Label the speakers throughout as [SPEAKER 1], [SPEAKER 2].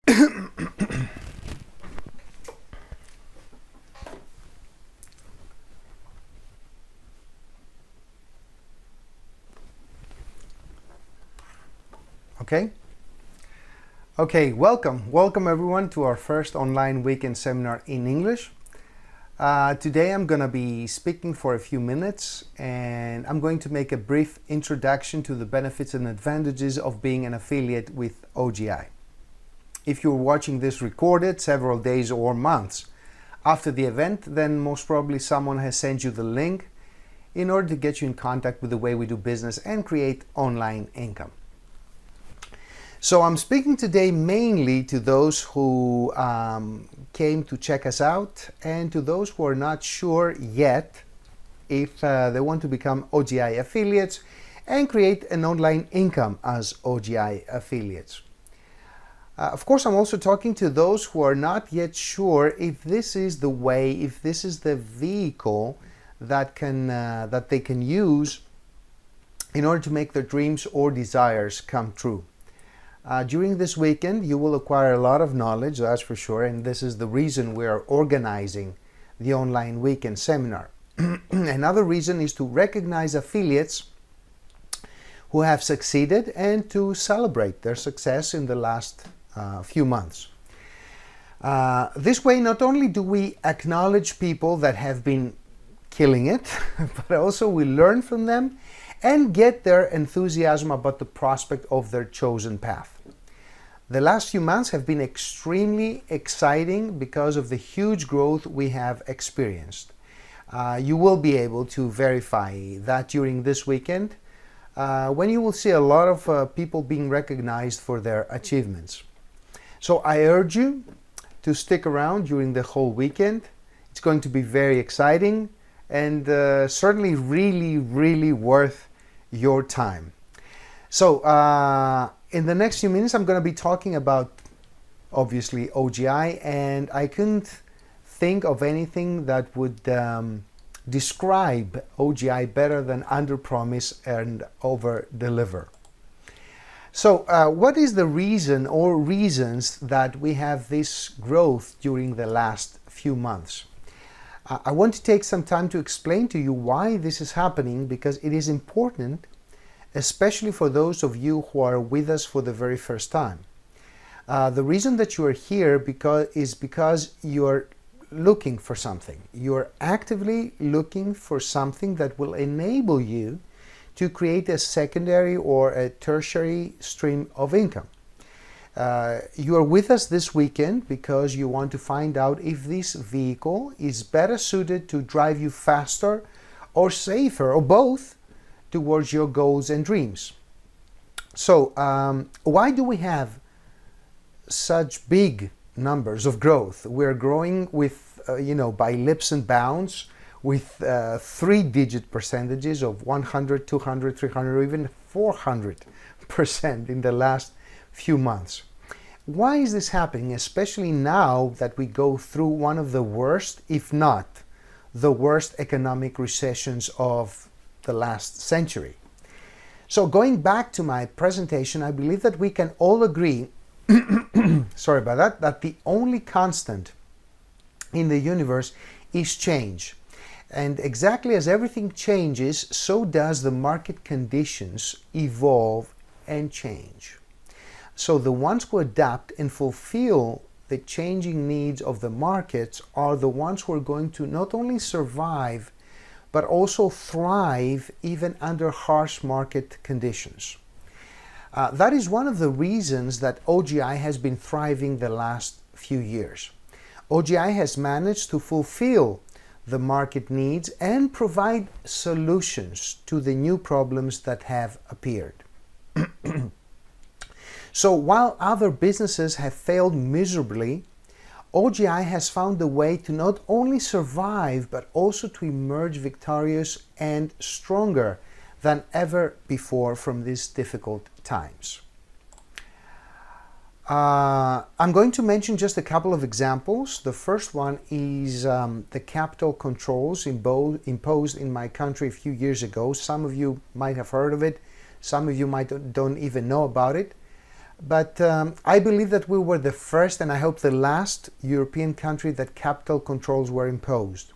[SPEAKER 1] Okay. Okay, welcome everyone to our first online weekend seminar in English. Today I'm going to be speaking for a few minutes, and I'm going to make a brief introduction to the benefits and advantages of being an affiliate with OGI. If you're watching this recorded several days or months after the event, then most probably someone has sent you the link in order to get you in contact with the way we do business and create online income. So I'm speaking today mainly to those who came to check us out and to those who are not sure yet if they want to become OGI affiliates and create an online income as OGI affiliates. Of course, I'm also talking to those who are not yet sure if this is the way, if this is the vehicle that they can use in order to make their dreams or desires come true. During this weekend, you will acquire a lot of knowledge, that's for sure, and this is the reason we are organizing the online weekend seminar. Another reason is to recognize affiliates who have succeeded and to celebrate their success in the last few months. This way, not only do we acknowledge people that have been killing it, but also we learn from them and get their enthusiasm about the prospect of their chosen path. The last few months have been extremely exciting because of the huge growth we have experienced. You will be able to verify that during this weekend when you will see a lot of people being recognized for their achievements. So I urge you to stick around during the whole weekend. It's going to be very exciting and certainly really worth your time. So in the next few minutes I'm going to be talking about obviously OGI, and I couldn't think of anything that would describe OGI better than under promise and over deliver. So what is the reason or reasons that we have this growth during the last few months? I want to take some time to explain to you why this is happening, because it is important, especially for those of you who are with us for the very first time. The reason that you are here is because you're looking for something. You're actively looking for something that will enable you to create a secondary or a tertiary stream of income. You are with us this weekend because you want to find out if this vehicle is better suited to drive you faster or safer or both towards your goals and dreams. So why do we have such big numbers of growth? We're growing with, by leaps and bounds with 3-digit percentages of 100, 200, 300, or even 400% in the last few months. Why is this happening, especially now that we go through one of the worst, if not the worst, economic recessions of the last century? So going back to my presentation, I believe that we can all agree sorry about that the only constant in the universe is change. And exactly as everything changes, so does the market conditions evolve and change. So the ones who adapt and fulfill the changing needs of the markets are the ones who are going to not only survive, but also thrive even under harsh market conditions. That is one of the reasons that OGI has been thriving the last few years. OGI has managed to fulfill the market needs and provide solutions to the new problems that have appeared. So while other businesses have failed miserably, OGI has found a way to not only survive, but also to emerge victorious and stronger than ever before from these difficult times. I'm going to mention just a couple of examples. The first one is the capital controls imposed in my country a few years ago. Some of you might have heard of it. Some of you don't even know about it. But I believe that we were the first, and I hope the last, European country that capital controls were imposed.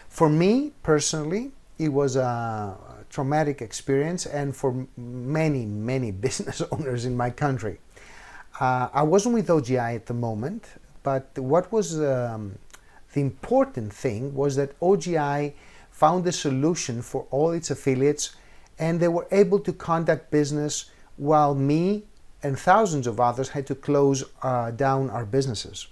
[SPEAKER 1] For me personally, it was a traumatic experience, and for many business owners in my country. I wasn't with OGI at the moment, but what was the important thing was that OGI found a solution for all its affiliates, and they were able to conduct business while me and thousands of others had to close down our businesses.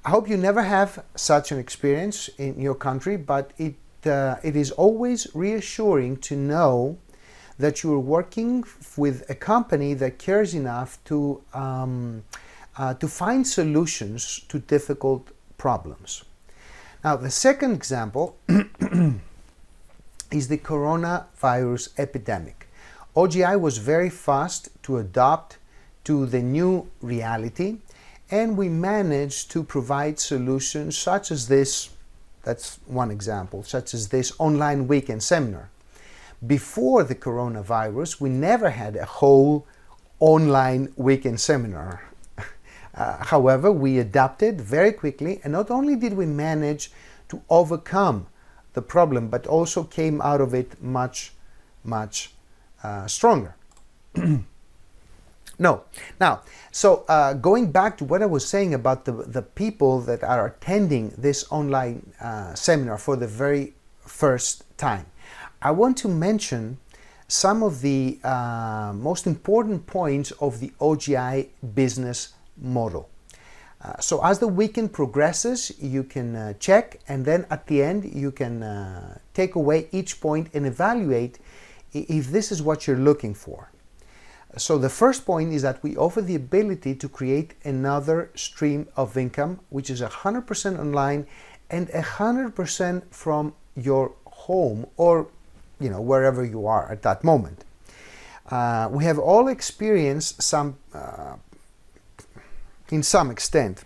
[SPEAKER 1] I hope you never have such an experience in your country, but it is always reassuring to know that you are working with a company that cares enough to find solutions to difficult problems. Now, the second example is the coronavirus epidemic. OGI was very fast to adapt to the new reality, and we managed to provide solutions such as this. That's one example, such as this online weekend seminar. Before the coronavirus, we never had a whole online weekend seminar. However, we adapted very quickly, and not only did we manage to overcome the problem, but also came out of it much stronger. Going back to what I was saying about the people that are attending this online seminar for the very first time, I want to mention some of the most important points of the OGI business model. So as the weekend progresses, you can check, and then at the end you can take away each point and evaluate if this is what you're looking for. So the first point is that we offer the ability to create another stream of income, which is 100% online and 100% from your home, or wherever you are at that moment. We have all experienced in some extent,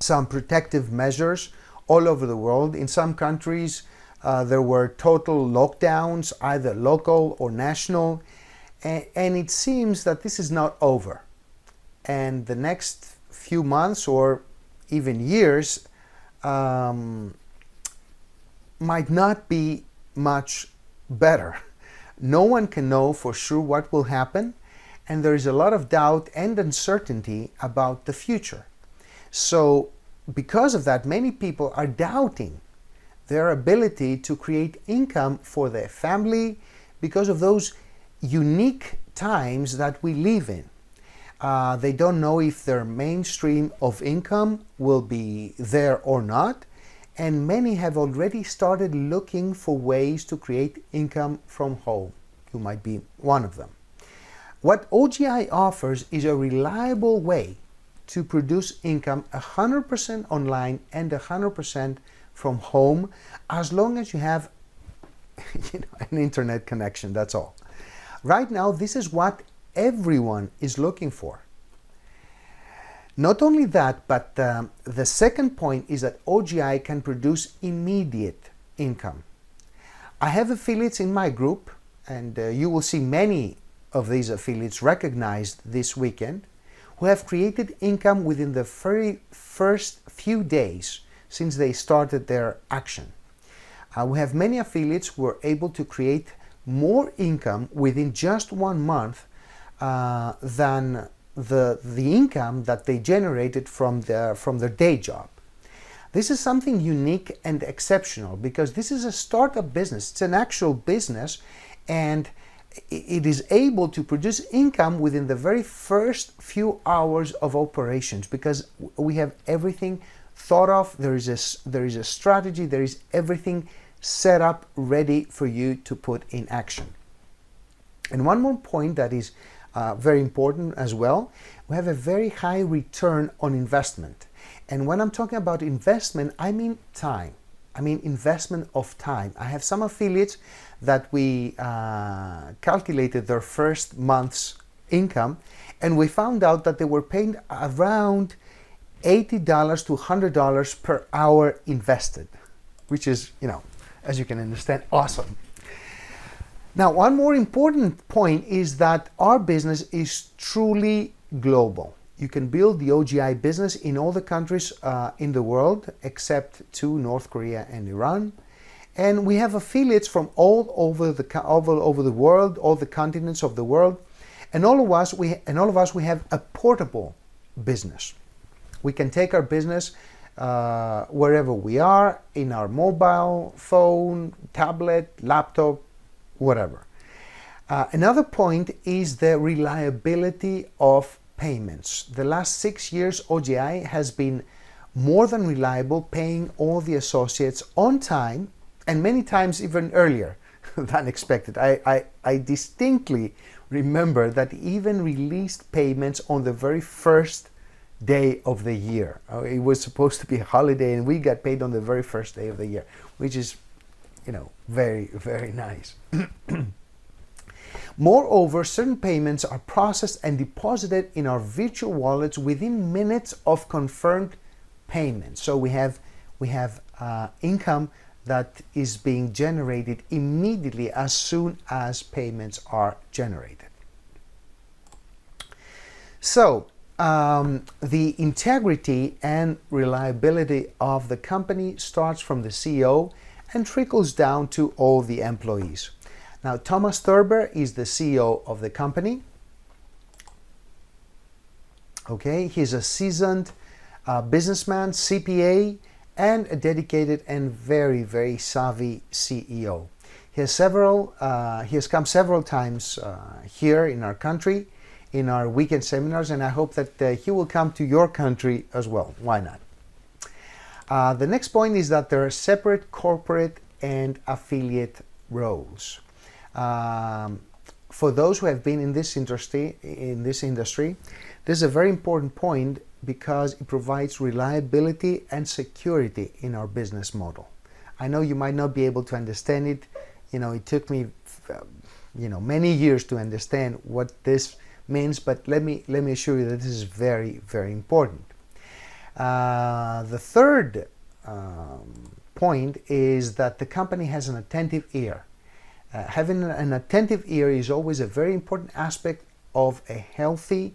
[SPEAKER 1] some protective measures all over the world. In some countries, there were total lockdowns, either local or national, and it seems that this is not over. And the next few months or even years might not be much better. No one can know for sure what will happen, and there is a lot of doubt and uncertainty about the future. So because of that, many people are doubting their ability to create income for their family because of those unique times that we live in. They don't know if their mainstream of income will be there or not, and many have already started looking for ways to create income from home. You might be one of them. What OGI offers is a reliable way to produce income 100% online and 100% from home, as long as you have an internet connection, that's all. Right now, this is what everyone is looking for. Not only that, but the second point is that OGI can produce immediate income. I have affiliates in my group, and you will see many of these affiliates recognized this weekend, who have created income within the very first few days since they started their action. We have many affiliates who were able to create more income within just 1 month than the income that they generated from their day job. This is something unique and exceptional because this is a startup business. It's an actual business, and it is able to produce income within the very first few hours of operations because we have everything thought of. There is a strategy. There is everything set up ready for you to put in action. And one more point that is very important as well, we have a very high return on investment. And when I'm talking about investment, I mean time. I mean investment of time. I have some affiliates that we calculated their first month's income, and we found out that they were paying around $80 to $100 per hour invested, which is, as you can understand, awesome. Now, one more important point is that our business is truly global. You can build the OGI business in all the countries in the world except two, North Korea and Iran. And we have affiliates from all over the world, all the continents of the world. And all of us, we have a portable business. We can take our business wherever we are, in our mobile phone, tablet, laptop, whatever. Another point is the reliability of payments. The last 6 years, OGI has been more than reliable, paying all the associates on time, and many times even earlier than expected. I distinctly remember that even released payments on the very first day of the year. It was supposed to be a holiday and we got paid on the very first day of the year, which is, very, very nice. Moreover, certain payments are processed and deposited in our virtual wallets within minutes of confirmed payment. So we have income that is being generated immediately as soon as payments are generated. So the integrity and reliability of the company starts from the CEO and trickles down to all the employees. Now, Thomas Thurber is the CEO of the company. Okay, he's a seasoned businessman, CPA, and a dedicated and very, very savvy CEO. He has come several times here in our country, in our weekend seminars, and I hope that he will come to your country as well. Why not? The next point is that there are separate corporate and affiliate roles. For those who have been in this industry, this is a very important point because it provides reliability and security in our business model. I know you might not be able to understand it. It took me, many years to understand what this means, but let me assure you that this is very, very important. The third point is that the company has an attentive ear. Having an attentive ear is always a very important aspect of a healthy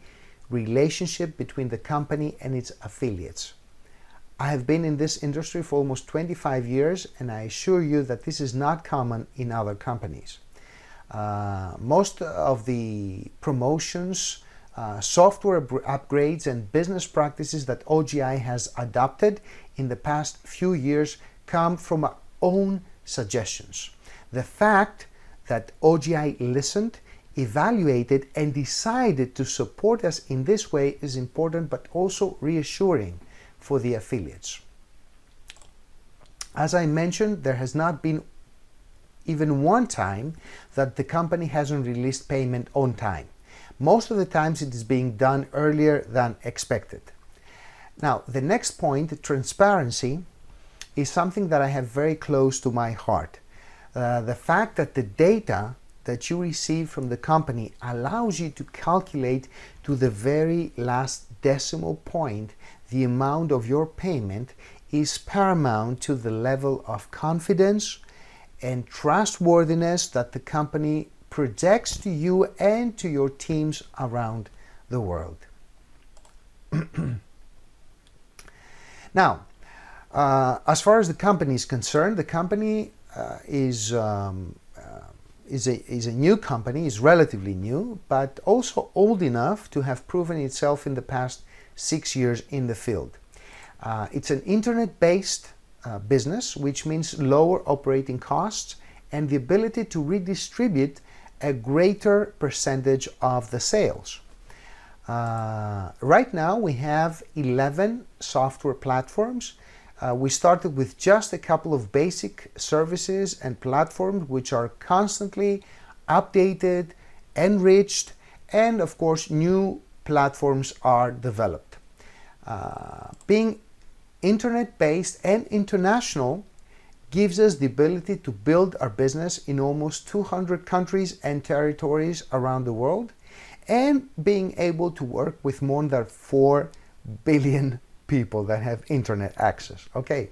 [SPEAKER 1] relationship between the company and its affiliates. I have been in this industry for almost 25 years, and I assure you that this is not common in other companies. Most of the promotions, software upgrades, and business practices that OGI has adopted in the past few years come from our own suggestions. The fact that OGI listened, evaluated, and decided to support us in this way is important, but also reassuring for the affiliates. As I mentioned, there has not been even one time that the company hasn't released payment on time. Most of the times it is being done earlier than expected. Now, the next point, transparency, is something that I have very close to my heart. The fact that the data that you receive from the company allows you to calculate to the very last decimal point the amount of your payment is paramount to the level of confidence and trustworthiness that the company projects to you and to your teams around the world. Now, as far as the company is concerned, the company is a new company, is relatively new, but also old enough to have proven itself in the past 6 years in the field. It's an internet-based business, which means lower operating costs and the ability to redistribute a greater percentage of the sales. Right now we have 11 software platforms. We started with just a couple of basic services and platforms which are constantly updated, enriched, and of course new platforms are developed. Being internet-based and international gives us the ability to build our business in almost 200 countries and territories around the world, and being able to work with more than 4 billion people that have internet access. Okay.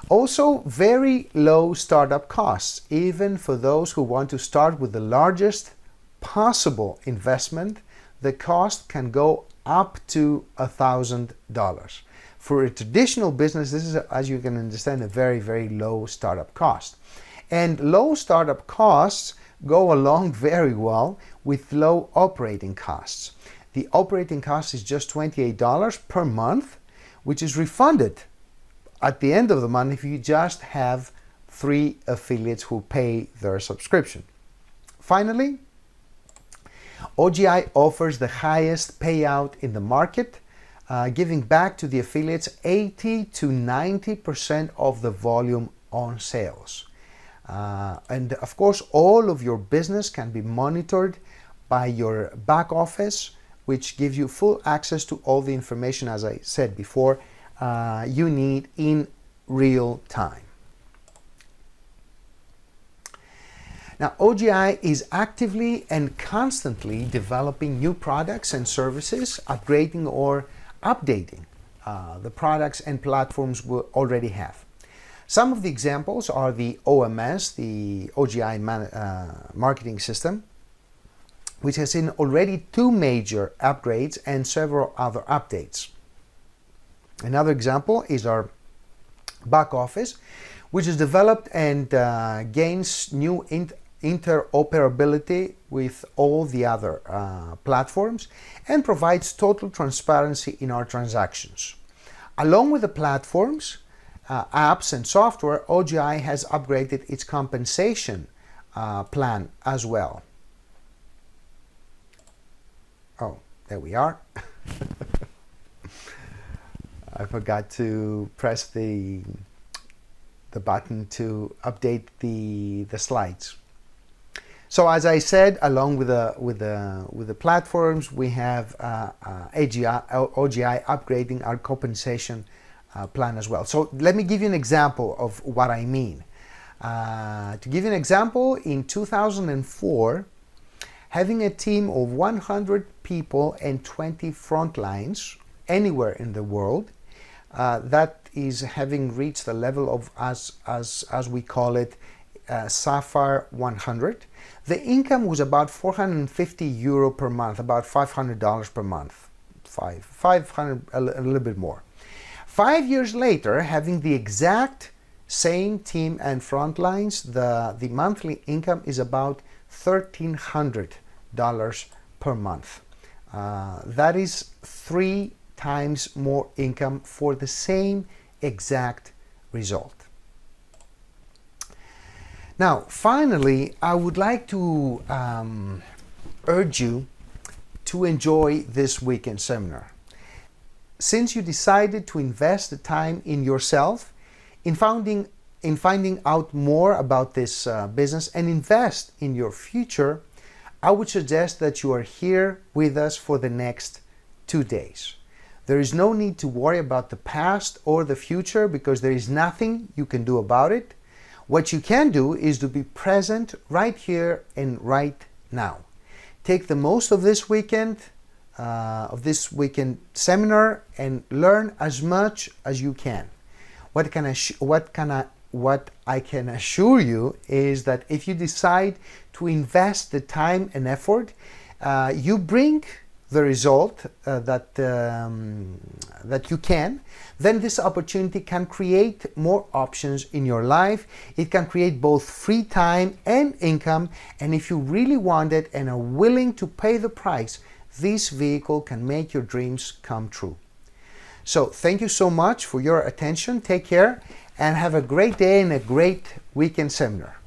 [SPEAKER 1] Also, very low startup costs, even for those who want to start with the largest possible investment. The cost can go up to $1,000. For a traditional business, this is, as you can understand, a very, very low startup cost. And low startup costs go along very well with low operating costs. The operating cost is just $28 per month, which is refunded at the end of the month if you just have 3 affiliates who pay their subscription. Finally, OGI offers the highest payout in the market, giving back to the affiliates 80 to 90% of the volume on sales. And of course, all of your business can be monitored by your back office, which gives you full access to all the information, as I said before, you need in real time. Now, OGI is actively and constantly developing new products and services, upgrading or updating the products and platforms we already have. Some of the examples are the OMS, the OGI marketing system, which has seen already 2 major upgrades and several other updates. Another example is our back office, which is developed and gains new interoperability with all the other platforms and provides total transparency in our transactions. Along with the platforms, apps and software, OGI has upgraded its compensation plan as well. Oh, there we are. I forgot to press the button to update the slides. So as I said, along with the platforms, we have OGI upgrading our compensation plan as well. So let me give you an example of what I mean. To give you an example, in 2004, having a team of 100 people and 20 front lines anywhere in the world, that is having reached the level of, as we call it, Sapphire 100. The income was about 450 euro per month, about $500 per month, 500, a little bit more. 5 years later, having the exact same team and front lines, the monthly income is about $1,300 per month. That is 3 times more income for the same exact result. Now, finally, I would like to urge you to enjoy this weekend seminar. Since you decided to invest the time in yourself, in finding out more about this business and invest in your future, I would suggest that you are here with us for the next 2 days. There is no need to worry about the past or the future because there is nothing you can do about it. What you can do is to be present right here and right now. Take the most of this weekend seminar and learn as much as you can. What I can assure you is that if you decide to invest the time and effort, you bring the result that you can, then this opportunity can create more options in your life. It can create both free time and income, and if you really want it and are willing to pay the price, this vehicle can make your dreams come true. So thank you so much for your attention. Take care and have a great day and a great weekend seminar.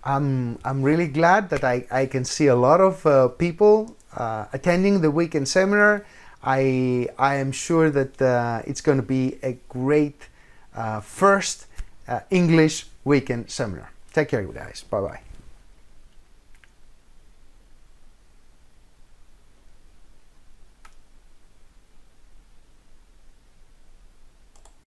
[SPEAKER 1] I'm really glad that I can see a lot of people attending the weekend seminar. I am sure that it's going to be a great first English weekend seminar. Take care, guys. Bye-bye.